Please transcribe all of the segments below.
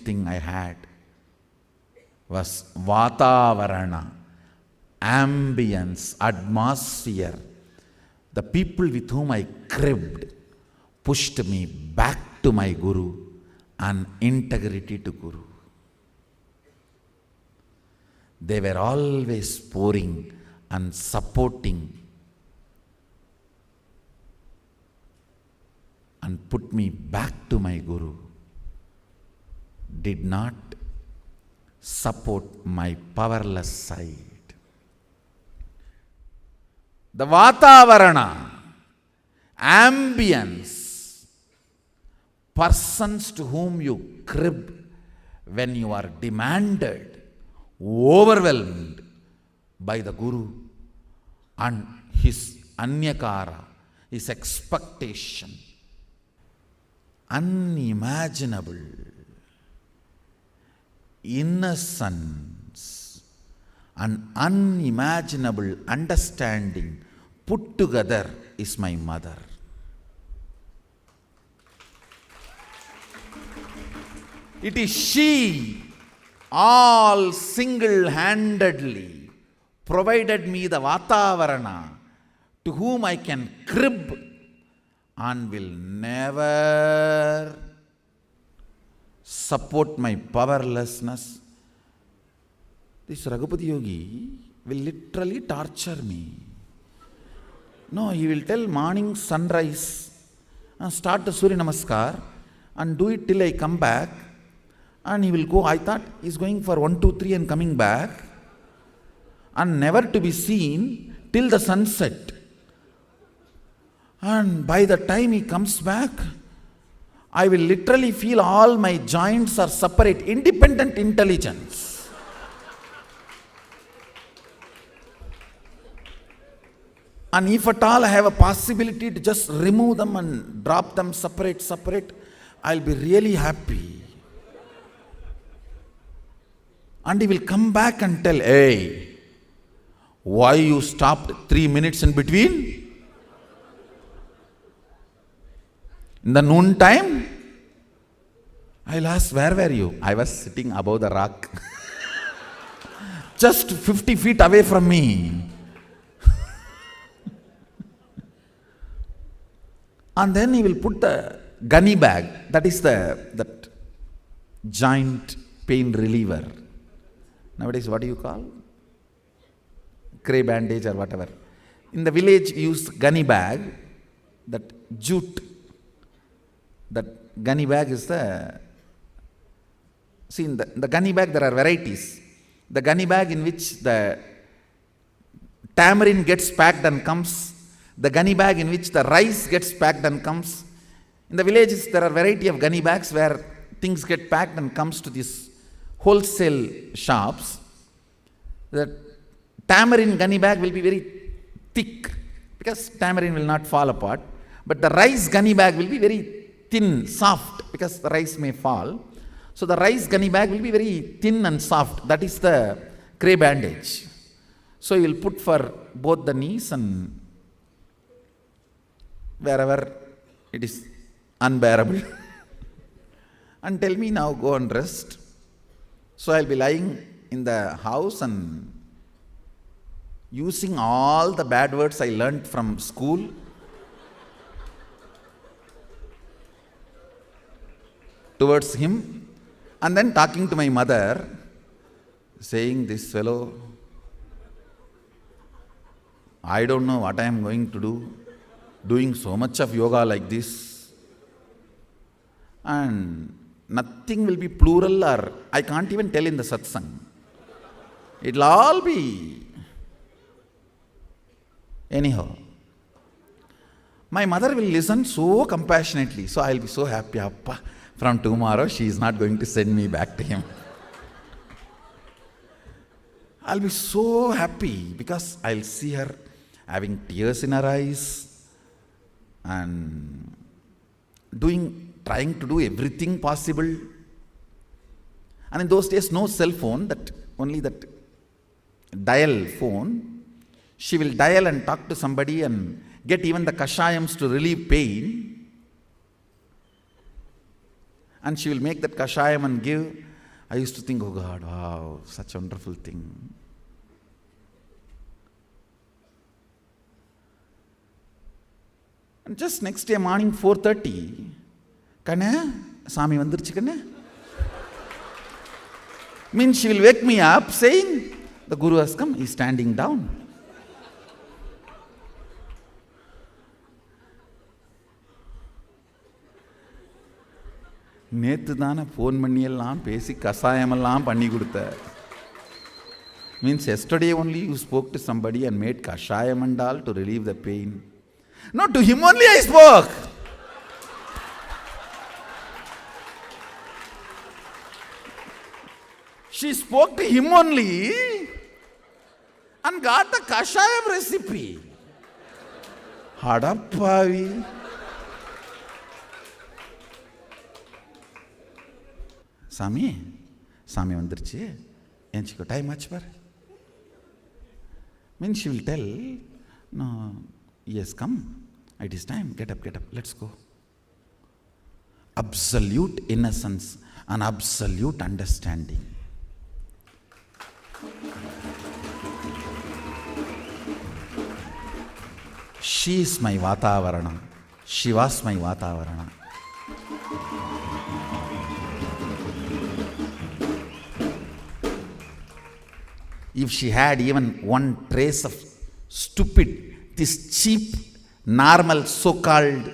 thing I had was vatavarana, ambience, atmosphere. The people with whom I cribbed pushed me back to my Guru and integrity to Guru. They were always pouring and supporting and put me back to my Guru. Did not support my powerless side. The vatavarana, ambience, persons to whom you crib when you are demanded, overwhelmed by the Guru and his anyakara, his expectation, unimaginable innocence and unimaginable understanding put together is my mother. It is she all single-handedly provided me the vatavarana to whom I can crib and will never support my powerlessness. This Raghupati Yogi will literally torture me. No, he will tell morning sunrise, start the Surya Namaskar and do it till I come back. And he will go, I thought he's going for 1, 2, 3 and coming back, and never to be seen till the sunset. And by the time he comes back, I will literally feel all my joints are separate, independent intelligence. And if at all I have a possibility to just remove them and drop them separate, I'll be really happy. And he will come back and tell, hey, why you stopped 3 minutes in between? In the noon time? I'll ask, where were you? I was sitting above the rock. Just 50 feet away from me. And then he will put the gunny bag, that is that giant pain reliever. Nowadays, what do you call? Cray bandage or whatever. In the village, we use gunny bag, that jute. That gunny bag is see, in the gunny bag there are varieties. The gunny bag in which the tamarind gets packed and comes, the gunny bag in which the rice gets packed and comes. In the villages, there are variety of gunny bags where things get packed and comes to these wholesale shops. The tamarind gunny bag will be very thick because tamarind will not fall apart. But the rice gunny bag will be very thin, soft, because the rice may fall. So the rice gunny bag will be very thin and soft. That is the cray bandage. So you will put for both the knees and wherever it is unbearable. And tell me, now go and rest. So I'll be lying in the house and using all the bad words I learnt from school towards him, and then talking to my mother, saying, this fellow, I don't know what I am going to do, doing so much of yoga like this, and nothing will be plural, or I can't even tell in the satsang. It'll all be anyhow. My mother will listen so compassionately, so I'll be so happy. Appa, from tomorrow she is not going to send me back to him. I'll be so happy because I'll see her having tears in her eyes and trying to do everything possible. And in those days, no cell phone, only that dial phone. She will dial and talk to somebody and get even the kashayams to relieve pain. And she will make that kashayam and give. I used to think, oh God, wow, such a wonderful thing. And just next day morning 4:30, Kanna, Sami vandirchu kanna. Means she will wake me up saying, the Guru has come, he is standing down. நேத்து தானே phone பண்ணியெல்லாம் பேசி கஷாயமெல்லாம் பண்ணி கொடுத்த. Means yesterday only you spoke to somebody and made kashayam and all to relieve the pain. No, to him only I spoke. She spoke to him only and got the kashayam recipe. Hadappavi. Sami vandirchu. Enchiko time achu par. Means she will tell, no, he has come. It is time. Get up, let's go. Absolute innocence and absolute understanding. She is my vatavarana. She was my vatavarana. If she had even one trace of stupid, this cheap, normal, so-called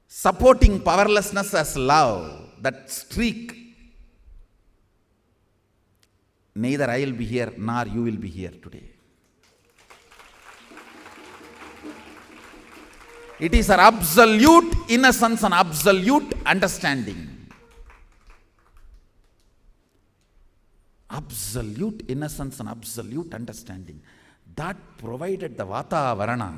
supporting powerlessness as love, that streak, neither I will be here nor you will be here today. It is her absolute innocence and absolute understanding. Absolute innocence and absolute understanding. That provided the vatavarana.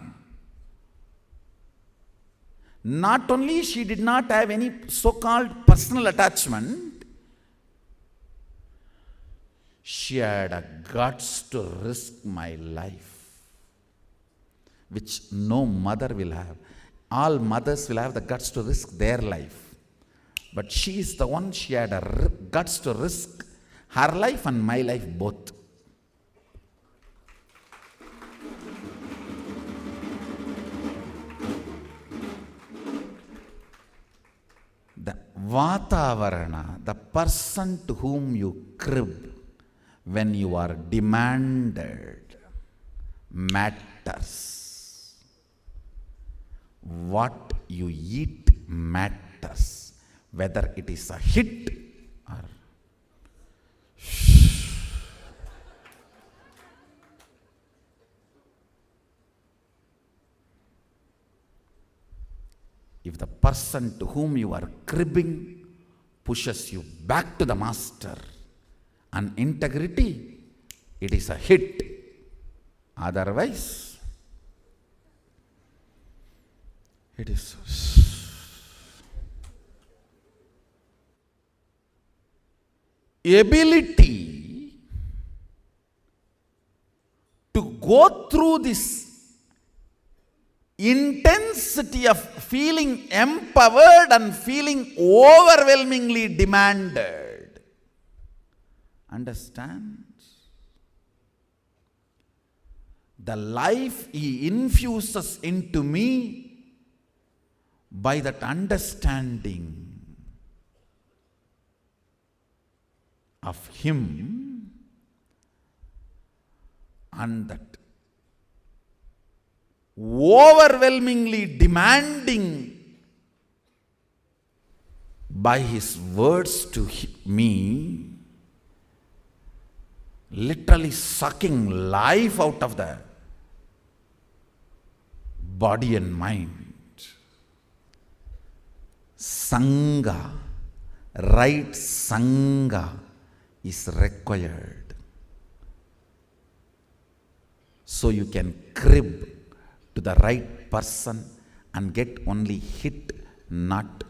Not only she did not have any so-called personal attachment, she had a guts to risk my life, which no mother will have. All mothers will have the guts to risk their life. But she is the one, she had a guts to risk her life and my life both. The vatavarana, the person to whom you crib when you are demanded, matters. What you eat matters, whether it is a hit or if the person to whom you are cribbing pushes you back to the master and integrity, it is a hit. Otherwise, it is ability to go through this intensity of feeling empowered and feeling overwhelmingly demanded. Understand? The life he infuses into me by that understanding of him and that overwhelmingly demanding by his words to me, literally sucking life out of the body and mind. Sangha, right Sangha is required. So you can crib to the right person and get only hit, not.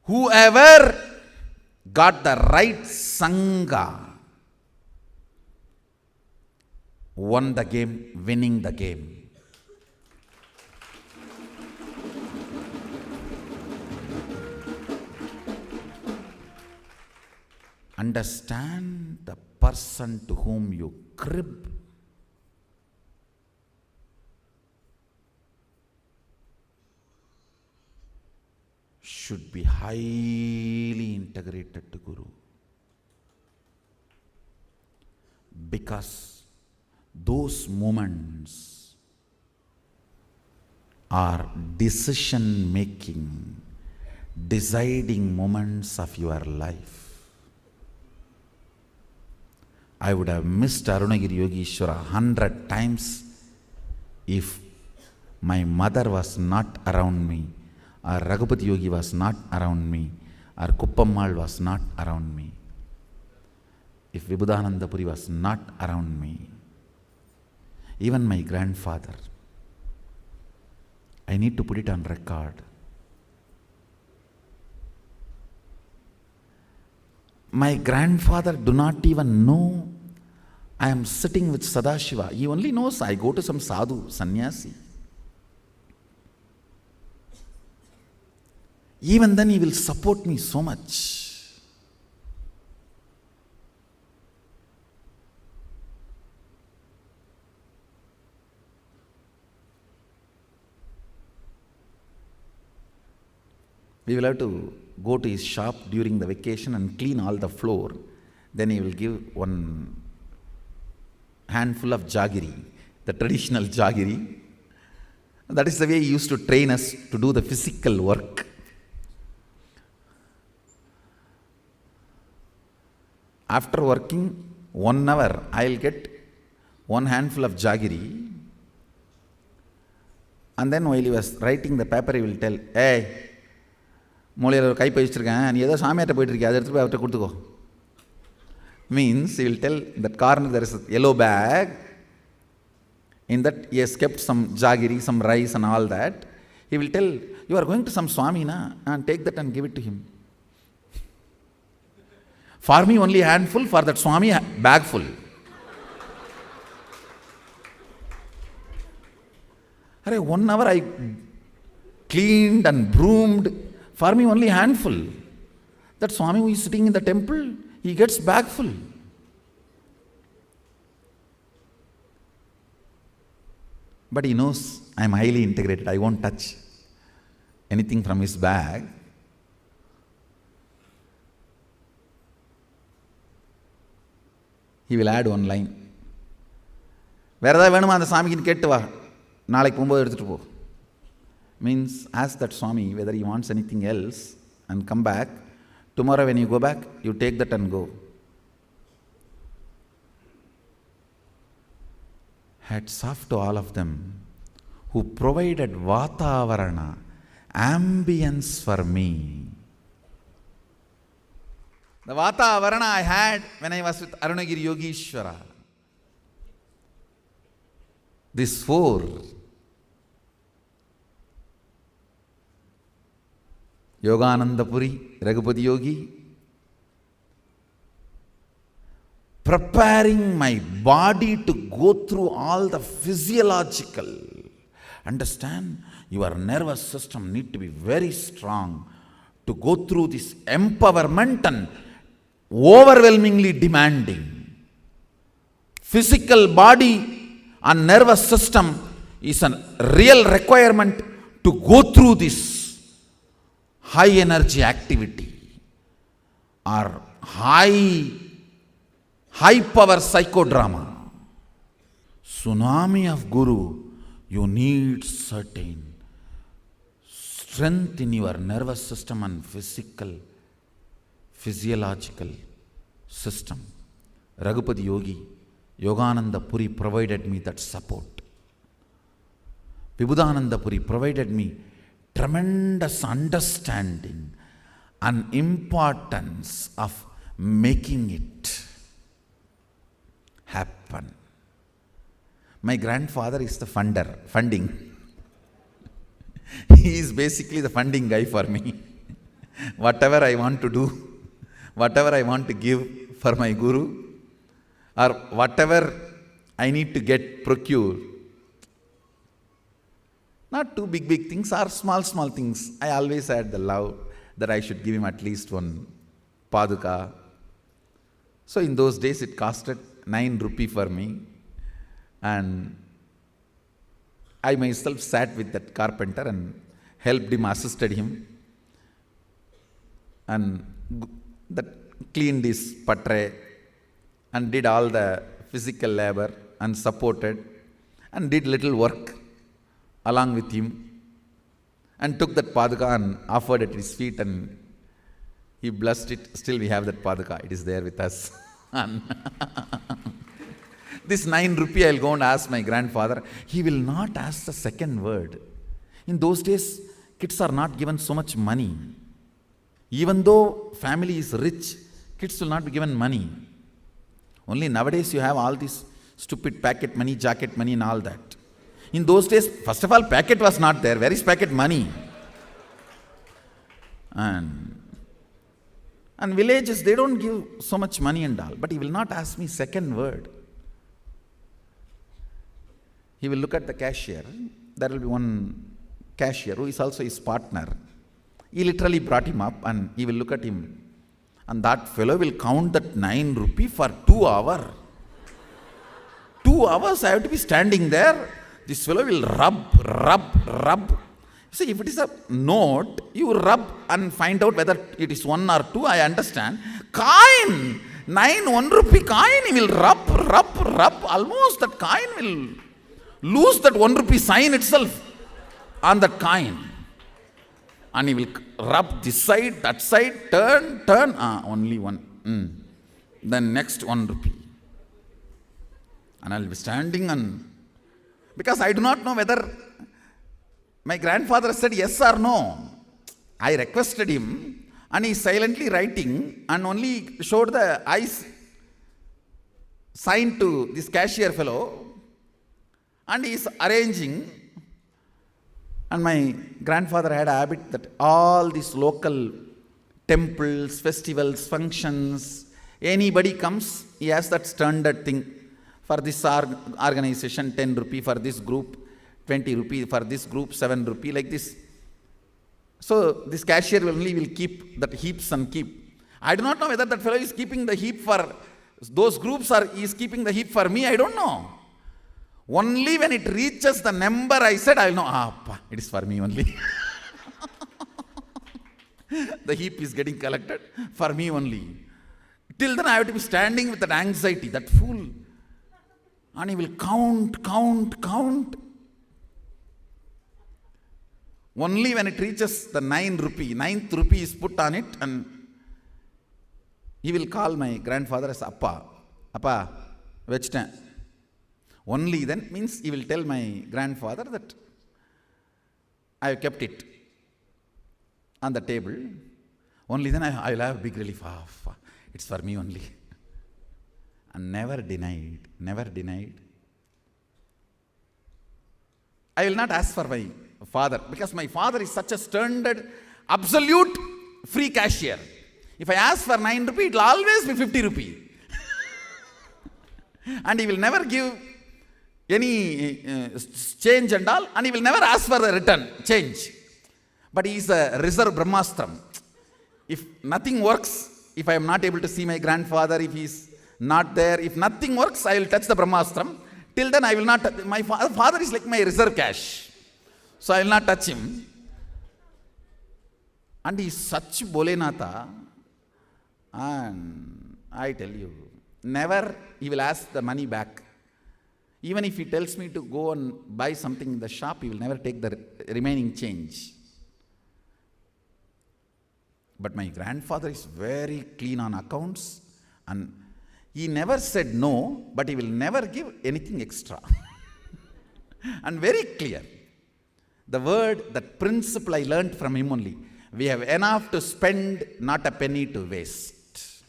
Whoever got the right Sangha, won the game, winning the game. Understand the person to whom you crib. Should be highly integrated to Guru. Because those moments are decision-making, deciding moments of your life. I would have missed Arunagiri Yogeshwara 100 times if my mother was not around me, or Raghupati Yogi was not around me, or Kuppammal was not around me, if Vibhudananda Puri was not around me, even my grandfather. I need to put it on record. My grandfather do not even know I am sitting with Sadashiva. He only knows I go to some sadhu, sannyasi. Even then he will support me so much. We will have to go to his shop during the vacation and clean all the floor. Then he will give one handful of jaggery, the traditional jaggery. That is the way he used to train us to do the physical work. After working 1 hour, I will get one handful of jaggery. And then while he was writing the paper, he will tell, hey, மூலையில் ஒரு கை பயிச்சிருக்கேன், நீ ஏதோ சாமியாட்ட போயிட்டு இருக்கியா, அதை எடுத்து போய் அவர்கிட்ட கொடுத்துக்கோ. Means he will tell, in that corner there is a yellow bag. In that he has kept some jaggery, some rice and all that. He will tell, you are going to some Swami, na? And take that and give it to him. For me only handful, for that Swami bag full. Arey, 1 hour I cleaned and broomed. For me only handful. That Swami who is sitting in the temple, he gets bag full. But he knows I am highly integrated. I won't touch anything from his bag. He will add one line. வேற ஏதாவது வேணுமா அந்த சாமிக்கு கேட்டு வா, நாளைக்கு போகும்போது எடுத்துட்டு போ. Means ask that Swami whether he wants anything else and come back. Tomorrow when you go back, you take that and go. Hats off to all of them who provided vatavarana, ambience for me. The vatavarana I had when I was with Arunagiri Yogeshwara. These 4. Yogananda Puri, Raghupati Yogi, preparing my body to go through all the physiological. Understand, your nervous system need to be very strong to go through this empowerment and overwhelmingly demanding. Physical body and nervous system is a real requirement to go through this high energy activity or high power psychodrama. Tsunami of Guru, you need certain strength in your nervous system and physiological system. Raghupati Yogi, Yogananda Puri provided me that support. Vibhudananda Puri provided me tremendous understanding and importance of making it happen. My grandfather is the funding. He is basically the funding guy for me. Whatever I want to do, whatever I want to give for my Guru, or whatever I need to get procured, not too big things or small things. I always had the love that I should give him at least one paduka. So in those days it costed 9 rupee for me, and I myself sat with that carpenter and helped him, assisted him, and that cleaned his patre and did all the physical labor and supported and did little work along with him, and took that paduka and offered at his feet, and he blessed it. Still we have that paduka. It is there with us. And this 9 rupee I'll go and ask my grandfather. He will not ask the second word. In those days, kids are not given so much money. Even though family is rich, kids will not be given money. Only nowadays you have all this stupid packet money, jacket money and all that. In those days, first of all, packet was not there. Where is packet money? And villages, they don't give so much money and all. But he will not ask me second word. He will look at the cashier. There will be one cashier who is also his partner. He literally brought him up and he will look at him. And that fellow will count that 9 rupee for 2 hours. 2 hours I have to be standing there. This fellow will rub. See, if it is a note, you rub and find out whether it is 1 or 2, I understand. Coin! 9 1 rupee coin, he will rub. Almost that coin will lose that 1 rupee sign itself on that coin. And he will rub this side, that side, turn. Only 1. Then next 1 rupee. And I will be standing and... Because I do not know whether my grandfather said yes or no. I requested him and he is silently writing and only showed the eyes sign to this cashier fellow, and he is arranging. And my grandfather had a habit that all these local temples, festivals, functions, anybody comes, he has that standard thing. For this organization, 10 rupee, for this group, 20 rupee, for this group, 7 rupee, like this. So this cashier will keep that heaps and keep. I do not know whether that fellow is keeping the heap for those groups or he is keeping the heap for me, I don't know. Only when it reaches the number I said, I will know, it is for me only. The heap is getting collected for me only. Till then I have to be standing with that anxiety, that fool. And he will count. Only when it reaches the 9 rupee, 9th rupee is put on it, and he will call my grandfather as Appa, vechiten. Only then, means he will tell my grandfather that I have kept it on the table. Only then I will have big relief. It's for me only. And never denied. I will not ask for my father, because my father is such a standard, absolute free cashier. If I ask for 9 rupee, it will always be 50 rupee. And he will never give any change and all, and he will never ask for the return change. But he is a reserve Brahmastram. If nothing works, if I am not able to see my grandfather, if he is not there, if nothing works, I will touch the Brahmastram. Till then I will not touch. My father is like my reserve cash. So I will not touch him. And he is such Bolenatha. And I tell you, never he will ask the money back. Even if he tells me to go and buy something in the shop, he will never take the remaining change. But my grandfather is very clean on accounts, and he never said no, but he will never give anything extra. And very clear. The word, that principle I learned from him only. We have enough to spend, not a penny to waste.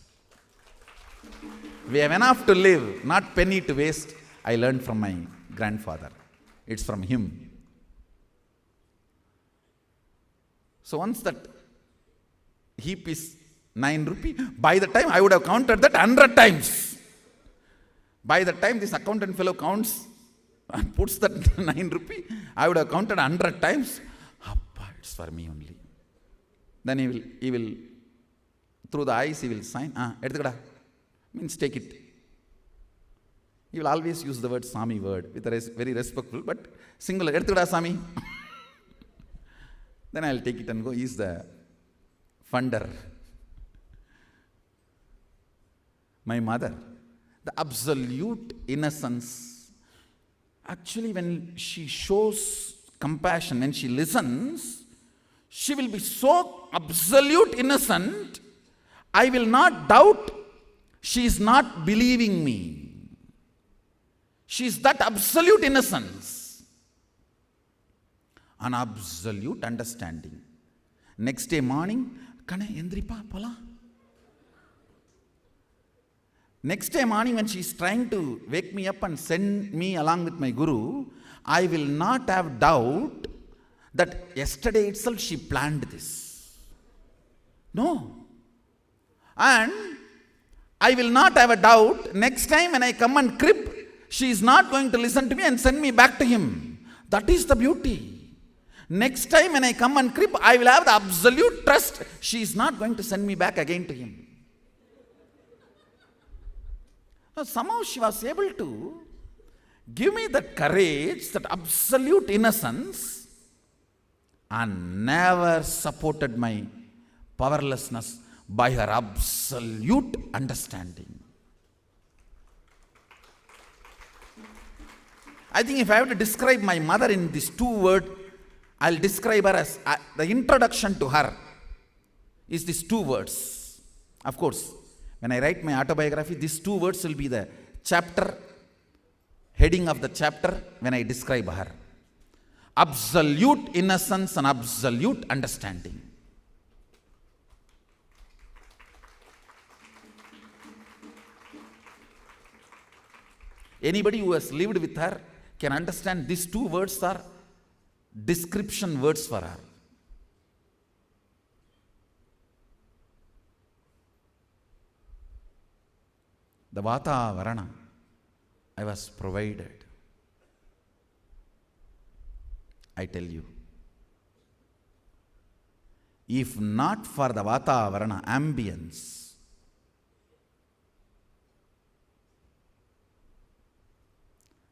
We have enough to live, not penny to waste. I learned from my grandfather. It's from him. So once that heap is 9 rupee. By the time I would have counted that 100 times. By the time this accountant fellow counts and puts that 9 rupee, I would have counted 100 times. Appa, it's for me only. Then he will, through the eyes, he will sign. Edukada. Means take it. He will always use the word Sami word with a very respectful, but singular. Edukada Sami. Then I'll take it and go. He's the funder. My mother, the absolute innocence. Actually, when she shows compassion, when she listens, she will be so absolute innocent, I will not doubt she is not believing me. She is that absolute innocence. An absolute understanding. Next day morning, Kana Endripa Pola. Next day morning, when she is trying to wake me up and send me along with my Guru, I will not have doubt that yesterday itself she planned this. No. And I will not have a doubt next time when I come and crib, she is not going to listen to me and send me back to him. That is the beauty. Next time when I come and crib, I will have the absolute trust she is not going to send me back again to him. Somehow she was able to give me that courage, that absolute innocence, and never supported my powerlessness by her absolute understanding. I think if I have to describe my mother in these 2 words, I'll describe her as the introduction to her is these 2 words. Of course, when I write my autobiography, these 2 words will be the chapter, heading of the chapter when I describe her. Absolute innocence and absolute understanding. Anybody who has lived with her can understand these 2 words are description words for her. The vatavarana I was provided. I tell you, if not for the vatavarana ambience,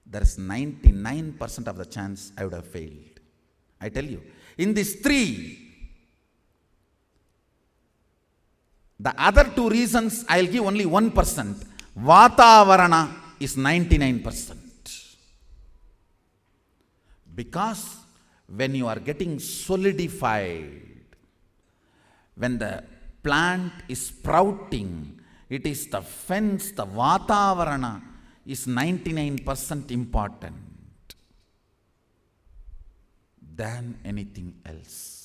there is 99% of the chance I would have failed. I tell you, in these 3, the other 2 reasons I'll give only 1%. Vatavarana is 99%. Because when you are getting solidified, when the plant is sprouting, it is the fence, the vatavarana is 99% important than anything else.